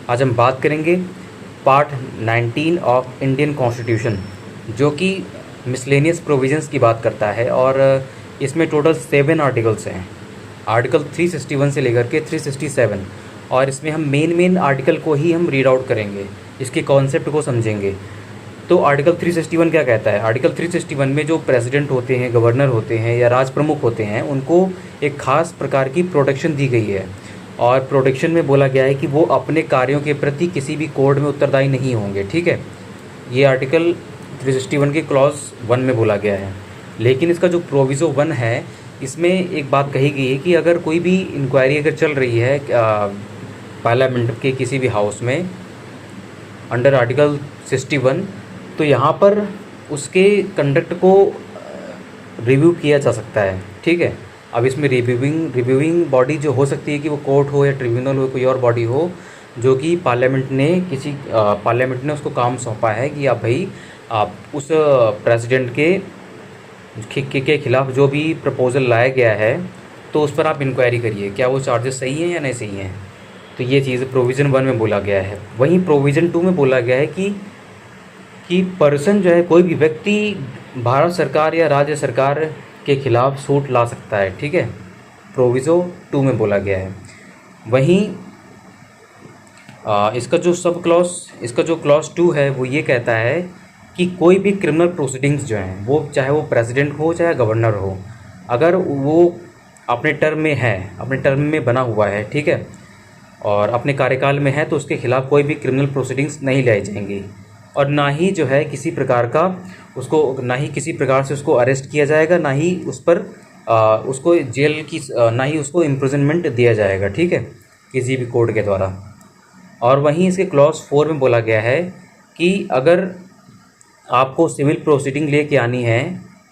आज हम बात करेंगे पार्ट 19 ऑफ इंडियन कॉन्स्टिट्यूशन, जो कि मिसलेनियस प्रोविजंस की बात करता है। और इसमें टोटल 7 आर्टिकल्स हैं, आर्टिकल 361 से लेकर के 367। और इसमें हम मेन आर्टिकल को ही हम रीड आउट करेंगे, इसके कॉन्सेप्ट को समझेंगे। तो आर्टिकल 361 क्या कहता है? आर्टिकल 361 में जो प्रेसिडेंट होते हैं, गवर्नर होते हैं या राज प्रमुख होते हैं, उनको एक ख़ास प्रकार की प्रोटेक्शन दी गई है। और प्रोटेक्शन में बोला गया है कि वो अपने कार्यों के प्रति किसी भी कोर्ट में उत्तरदायी नहीं होंगे। ठीक है, ये आर्टिकल 361 के क्लॉज 1 में बोला गया है। लेकिन इसका जो प्रोविज़ो 1 है, इसमें एक बात कही गई है कि अगर कोई भी इंक्वायरी अगर चल रही है पार्लियामेंट के किसी भी हाउस में अंडर आर्टिकल 61, तो यहाँ पर उसके कंडक्ट को रिव्यू किया जा सकता है। ठीक है, अब इसमें रिव्यूइंग बॉडी जो हो सकती है कि वो कोर्ट हो या ट्रिब्यूनल हो, कोई और बॉडी हो, जो कि पार्लियामेंट ने उसको काम सौंपा है कि आप भाई आप उस प्रेसिडेंट के खिलाफ़ जो भी प्रपोज़ल लाया गया है तो उस पर आप इंक्वायरी करिए, क्या वो चार्जेस सही हैं या नहीं सही हैं। तो ये चीज़ प्रोविज़न 1 में बोला गया है। वहीं प्रोविज़न 2 में बोला गया है कि पर्सन जो है, कोई भी व्यक्ति भारत सरकार या राज्य सरकार के खिलाफ़ सूट ला सकता है। ठीक है, प्रोविज़ो 2 में बोला गया है। वहीं इसका जो क्लॉज 2 है वो ये कहता है कि कोई भी क्रिमिनल प्रोसीडिंग्स जो हैं, वो चाहे वो प्रेसिडेंट हो चाहे गवर्नर हो, अगर वो अपने टर्म में बना हुआ है, ठीक है, और अपने कार्यकाल में है, तो उसके खिलाफ़ कोई भी क्रिमिनल प्रोसीडिंग्स नहीं लाई जाएंगी। और ना ही जो है किसी प्रकार से उसको अरेस्ट किया जाएगा, ना ही उस पर उसको जेल की ना ही उसको इम्प्रिजनमेंट दिया जाएगा। ठीक है, किसी भी कोर्ट के द्वारा। और वहीं इसके क्लॉज 4 में बोला गया है कि अगर आपको सिविल प्रोसीडिंग लेके आनी है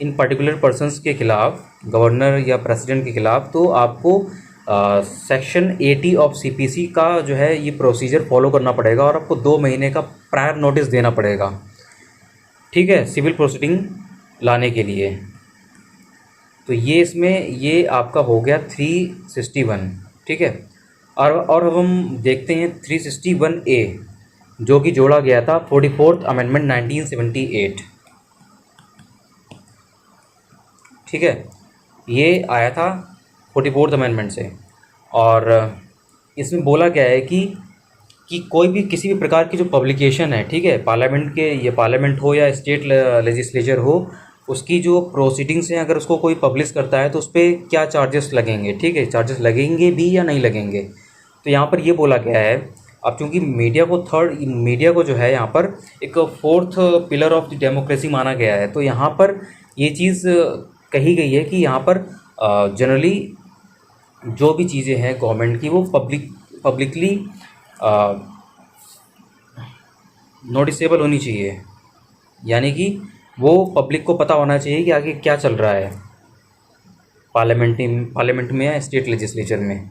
इन पर्टिकुलर पर्सन्स के खिलाफ़, गवर्नर या प्रेसिडेंट के खिलाफ़, तो आपको सेक्शन 80 ऑफ सीपीसी का जो है ये प्रोसीजर फॉलो करना पड़ेगा और आपको 2 महीने का प्रायर नोटिस देना पड़ेगा। ठीक है, सिविल प्रोसीडिंग लाने के लिए। तो ये आपका हो गया 361। ठीक है, और अब हम देखते हैं 361A, जो कि जोड़ा गया था 44th अमेंडमेंट 1978। ठीक है, ये आया था 44th अमेंडमेंट से। और इसमें बोला गया है कि कोई भी किसी भी प्रकार की जो पब्लिकेशन है, ठीक है, पार्लियामेंट हो या स्टेट लेजिस्लेचर हो, उसकी जो प्रोसीडिंग्स हैं, अगर उसको कोई पब्लिश करता है तो उस पर क्या चार्जेस लगेंगे। ठीक है, चार्जेस लगेंगे भी या नहीं लगेंगे। तो यहाँ पर ये बोला गया है, अब चूँकि मीडिया को जो है यहाँ पर एक 4th pillar of the democracy माना गया है, तो यहाँ पर ये चीज़ कही गई है कि यहाँ पर जनरली जो भी चीज़ें हैं गवर्नमेंट की, वो पब्लिकली नोटिसेबल होनी चाहिए। यानी कि वो पब्लिक को पता होना चाहिए कि आगे क्या चल रहा है पार्लियामेंट में या स्टेट लेजिस्लेचर में।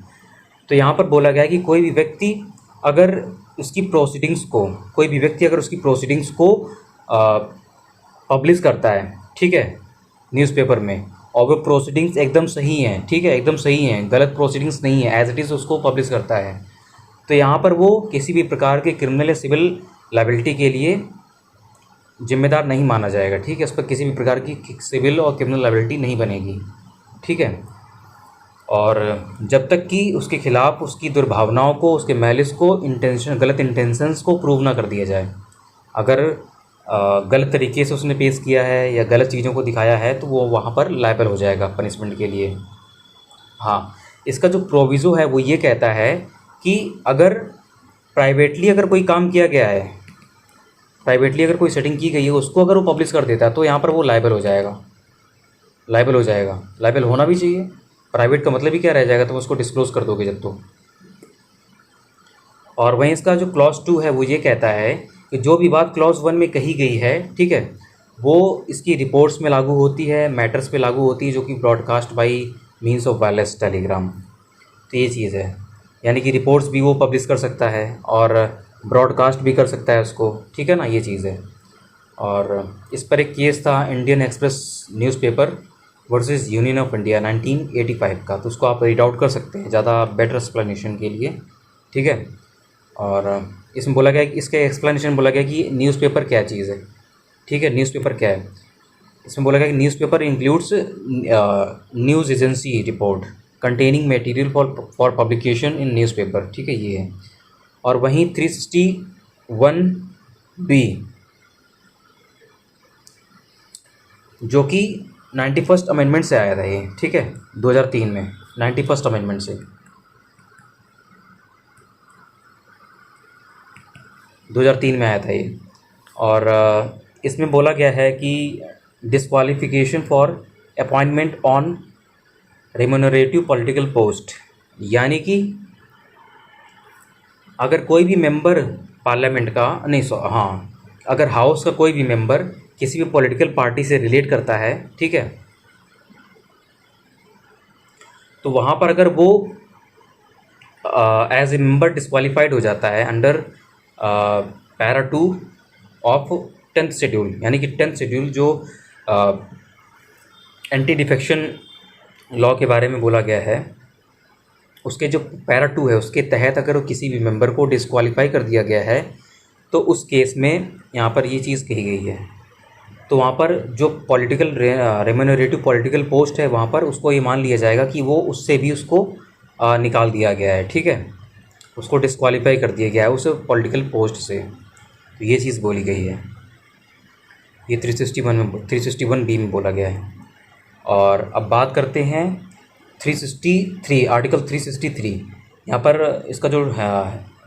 तो यहाँ पर बोला गया है कि कोई भी व्यक्ति अगर उसकी प्रोसीडिंग्स को पब्लिश करता है, ठीक है, न्यूज़पेपर में, और वो प्रोसीडिंग्स एकदम सही हैं, ठीक है, एकदम सही हैं, गलत प्रोसीडिंग्स नहीं है, एज इट इज़ उसको पब्लिश करता है, तो यहाँ पर वो किसी भी प्रकार के क्रिमिनल या सिविल लायबिलिटी के लिए जिम्मेदार नहीं माना जाएगा। ठीक है, उस पर किसी भी प्रकार की सिविल और क्रिमिनल लायबिलिटी नहीं बनेगी। ठीक है, और जब तक कि उसके खिलाफ़ उसकी दुर्भावनाओं को, उसके मैलिस को, गलत इंटेंशंस को प्रूव ना कर दिया जाए। अगर गलत तरीके से उसने पेश किया है या गलत चीज़ों को दिखाया है, तो वो वहाँ पर लायबल हो जाएगा पनिशमेंट के लिए। हाँ, इसका जो प्रोविज़ो है वो ये कहता है कि अगर प्राइवेटली कोई काम किया गया है, प्राइवेटली अगर कोई सेटिंग की गई है, उसको अगर वो पब्लिश कर देता है, तो यहाँ पर वो लायबल हो जाएगा। लायबल होना भी चाहिए। प्राइवेट का मतलब ही क्या रह जाएगा, तो उसको डिस्क्लोज़ कर दोगे जब तो। और वहीं इसका जो क्लॉज 2 है वो ये कहता है कि जो भी बात क्लॉज 1 में कही गई है, ठीक है, वो इसकी रिपोर्ट्स में लागू होती है, मैटर्स पे लागू होती है, जो कि broadcast by means of wireless Telegram. तो ये चीज़ है, यानी कि रिपोर्ट्स भी वो पब्लिश कर सकता है और ब्रॉडकास्ट भी कर सकता है उसको। ठीक है ना, ये चीज़ है। और इस पर एक केस था Indian express newspaper versus union of India 1985 का, तो उसको आप रीड आउट कर सकते हैं ज़्यादा बेटर एक्सप्लेनेशन के लिए। ठीक है, और इसमें बोला गया कि इसके एक्सप्लेनेशन बोला गया कि न्यूज़पेपर क्या चीज़ है, ठीक है। न्यूज़पेपर क्या है, इसमें बोला गया कि newspaper includes news agency report containing material for publication in newspaper, ठीक है, ये है। और वहीं 361B जो कि 91st अमेंडमेंट से आया था ये, ठीक है, 2003 में 91st अमेंडमेंट से 2003 में आया था ये। और इसमें बोला गया है कि disqualification for appointment on remunerative political post, यानी कि अगर कोई भी मेंबर पार्लियामेंट का नहीं अगर हाउस का कोई भी मेंबर किसी भी पॉलिटिकल पार्टी से रिलेट करता है, ठीक है, तो वहाँ पर अगर वो एज ए मेंबर डिस्क्वालीफाइड हो जाता है under para 2 of 10th schedule, यानी कि 10th शेड्यूल जो एंटी डिफेक्शन लॉ के बारे में बोला गया है, उसके जो पैरा 2 है उसके तहत अगर किसी भी मेंबर को डिस्क्वालीफाई कर दिया गया है तो उस केस में यहाँ पर ये चीज़ कही गई है। तो वहाँ पर जो पॉलिटिकल रेम्यूनरेटिव पॉलिटिकल पोस्ट है वहाँ पर उसको ये मान लिया जाएगा कि वो उससे भी उसको निकाल दिया गया है, ठीक है, उसको डिस्क्वालीफाई कर दिया गया है उस पॉलिटिकल पोस्ट से। तो ये चीज़ बोली गई है, ये 361B में बोला गया है। और अब बात करते हैं 363 आर्टिकल 363। यहाँ पर इसका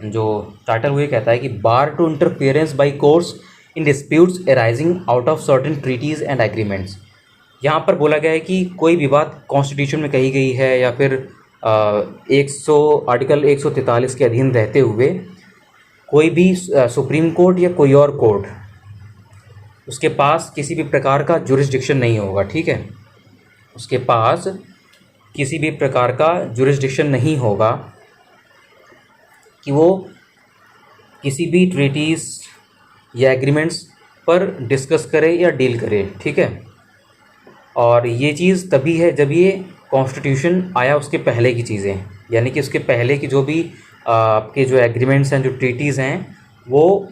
जो टाइटल वो ये कहता है कि bar to interference by courts in disputes arising out of certain treaties and agreements. यहाँ पर बोला गया है कि कोई भी बात कॉन्स्टिट्यूशन में कही गई है या फिर आर्टिकल 143 के अधीन रहते हुए कोई भी सुप्रीम कोर्ट या कोई और कोर्ट उसके पास किसी भी प्रकार का जुरिस्डिक्शन नहीं होगा, ठीक है, उसके पास किसी भी प्रकार का जुरिस्डिक्शन नहीं होगा कि वो किसी भी ट्रीटीज़ या एग्रीमेंट्स पर डिस्कस करे या डील करे, ठीक है। और ये चीज़ तभी है जब ये कॉन्स्टिट्यूशन आया उसके पहले की चीज़ें, यानी कि उसके पहले की जो भी आपके जो एग्रीमेंट्स हैं, जो ट्रीटीज़ हैं, वो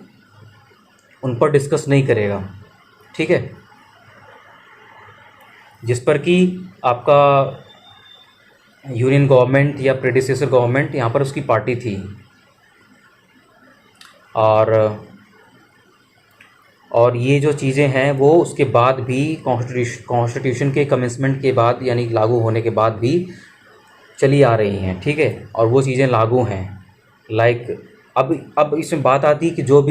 उन पर डिस्कस नहीं करेगा, ठीक है, जिस पर कि आपका यूनियन गवर्नमेंट या प्रेडिसेसर गवर्नमेंट यहाँ पर उसकी पार्टी थी। और ये जो चीज़ें हैं वो उसके बाद भी कॉन्स्टिट्यूशन के कमेंसमेंट के बाद यानी लागू होने के बाद भी चली आ रही हैं, ठीक है, और वो चीज़ें लागू हैं। अब इसमें बात आती है कि जो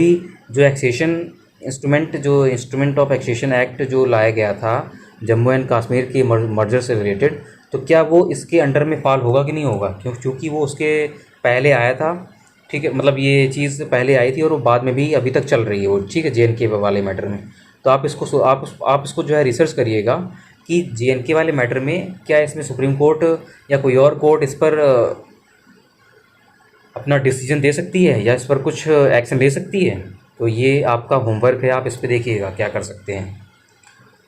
accession instrument of accession act जो लाया गया था जम्मू एंड कश्मीर के मर्जर से रिलेटेड, तो क्या वो इसके अंडर में फाल होगा कि नहीं होगा, क्योंकि वो उसके पहले आया था, ठीक है, मतलब ये चीज़ पहले आई थी और वो बाद में भी अभी तक चल रही है वो, ठीक है, JNK वाले मैटर में। तो आप इसको जो है रिसर्च करिएगा कि JNK वाले मैटर में क्या इसमें सुप्रीम कोर्ट या कोई और कोर्ट इस पर अपना डिसीजन दे सकती है या इस पर कुछ एक्शन ले सकती है। तो ये आपका होमवर्क है, आप इस पर देखिएगा क्या कर सकते हैं।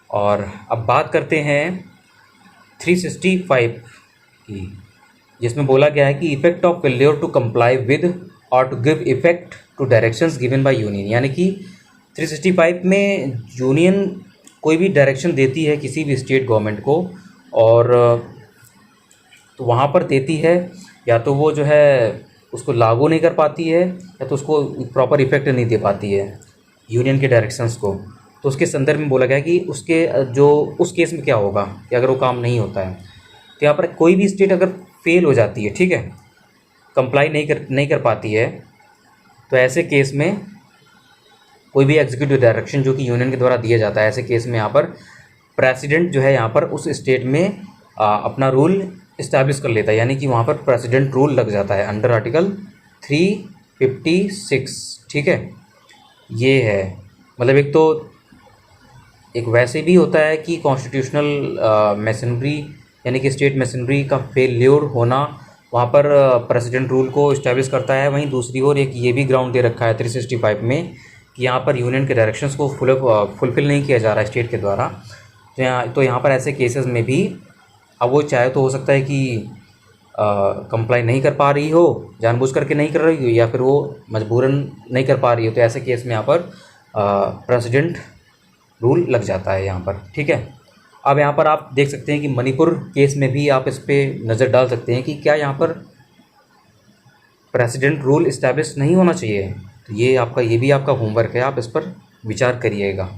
और अब बात करते हैं 365 की, जिसमें बोला गया है कि effect of failure to comply with और to give effect to directions given by union, यानी कि 365 में यूनियन कोई भी डायरेक्शन देती है किसी भी स्टेट गवर्नमेंट को, और तो वहाँ पर देती है या तो वो जो है उसको लागू नहीं कर पाती है या तो उसको प्रॉपर इफेक्ट नहीं दे पाती है यूनियन के डायरेक्शंस को। तो उसके संदर्भ में बोला गया कि उस केस में क्या होगा कि अगर वो काम नहीं होता है, तो यहाँ पर कोई भी स्टेट अगर फेल हो जाती है, ठीक है, कंप्लाई नहीं कर पाती है, तो ऐसे केस में कोई भी एग्जीक्यूटिव डायरेक्शन जो कि यूनियन के द्वारा दिया जाता है, ऐसे केस में यहाँ पर प्रेसिडेंट जो है यहाँ पर उस स्टेट में अपना रूल इस्टेब्लिश कर लेता है, यानी कि वहाँ पर प्रेसिडेंट रूल लग जाता है अंडर आर्टिकल 356, ठीक है। ये है मतलब एक वैसे भी होता है कि कॉन्स्टिट्यूशनल मशीनरी यानी कि स्टेट मशीनरी का फेल्योर होना वहाँ पर प्रेसिडेंट रूल को इस्टेब्लिश करता है। वहीं दूसरी ओर एक ये भी ग्राउंड दे रखा है 365 में कि यहाँ पर यूनियन के डायरेक्शंस को फुलफ़िल नहीं किया जा रहा है स्टेट के द्वारा। तो यहाँ पर ऐसे केसेस में भी अब वो चाहे तो हो सकता है कि कंप्लाई नहीं कर पा रही हो, जानबूझ करके नहीं कर रही हो, या फिर वो मजबूरन नहीं कर पा रही हो, तो ऐसे केस में यहाँ पर प्रेसिडेंट रूल लग जाता है यहाँ पर। ठीक है। अब यहाँ पर आप देख सकते हैं कि मणिपुर केस में भी आप इस पर नज़र डाल सकते हैं कि क्या यहाँ पर प्रेसिडेंट रूल इस्टेब्लिश नहीं होना चाहिए। तो ये भी आपका होमवर्क है, आप इस पर विचार करिएगा।